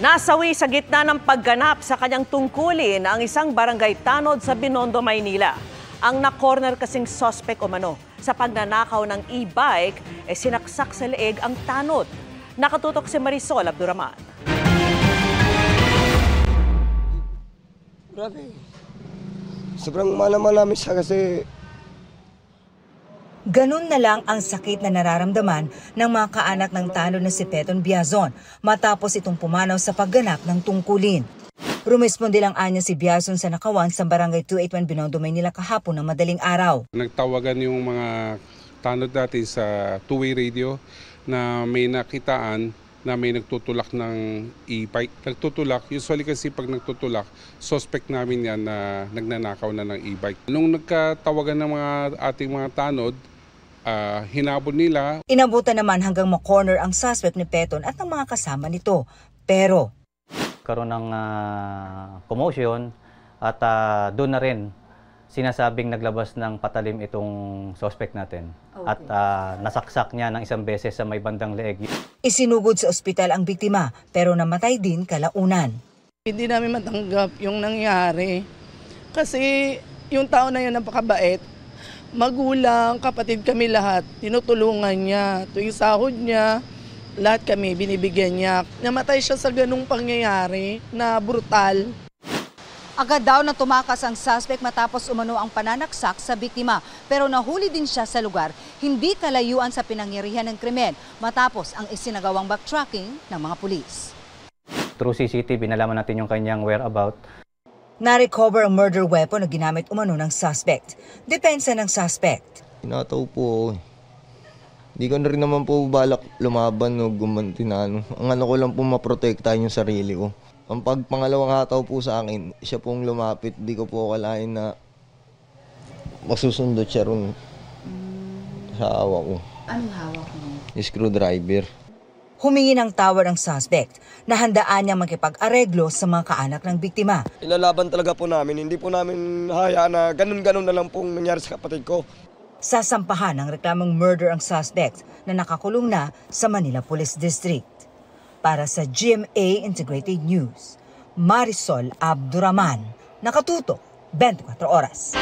Nasawi sa gitna ng pagganap sa kanyang tungkulin ang isang barangay tanod sa Binondo, Maynila. Ang na-corner kasing suspect umano sa pagnanakaw ng e-bike sinaksak sa leeg ang tanod. Nakatutok si Marisol Abduraman. Grabe. Sobrang malaman namin siya kasi ganun na lang ang sakit na nararamdaman ng mga kaanak ng tanod na si Peton Biazon matapos itong pumanaw sa pagganap ng tungkulin. Rumisponde lang anya si Biazon sa nakawan sa barangay 281 Binondo, Maynila kahapon ng madaling araw. Nagtawagan yung mga tanod natin sa two-way radio na may nakitaan na may nagtutulak ng e-bike. Nagtutulak, usually kasi pag nagtutulak, suspect namin yan na nagnanakaw na ng e-bike. Nung nagkatawagan ng ating mga tanod, hinabol nila. Inabutan naman hanggang ma-corner ang suspect ni Peton at ng mga kasama nito. Pero karoon ng commotion at doon na rin sinasabing naglabas ng patalim itong suspect natin. Okay. At nasaksak niya ng isang beses sa may bandang leeg. Isinugod sa ospital ang biktima pero namatay din kalaunan. Hindi namin matanggap yung nangyari kasi yung tao na yun napakabait. Magulang, kapatid kami lahat, tinutulungan niya. Tuwing sahod niya, lahat kami binibigyan niya. Namatay siya sa ganung pangyayari na brutal. Agad daw na tumakas ang suspect matapos umano ang pananaksak sa biktima. Pero nahuli din siya sa lugar, hindi kalayuan sa pinangyarihan ng krimen matapos ang isinagawang backtracking ng mga pulis. Through CCTV, nalaman natin yung kanyang whereabout. Na-recover ang murder weapon na ginamit umano ng suspect. Depensa ng suspect. Tinataw po. Hindi ko na rin naman po balak lumaban o gumanti na ano. Ang ano ko lang po maprotektahan yung sarili ko. Ang pagpangalawang hataw po sa akin, siya pong lumapit. Di ko po akalain na masusundot siya ron sa hawak ko. Anong hawak mo? Yung screwdriver. Humingi ng tawad ang suspect na handaan niyang makipag-areglo sa mga kaanak ng biktima. Ilalaban talaga po namin. Hindi po namin hayaan na ganun-ganun na lang pong nangyari sa kapatid ko. Sasampahan ng reklamong murder ang suspect na nakakulong na sa Manila Police District. Para sa GMA Integrated News, Marisol Abduraman, nakatutok 24 oras.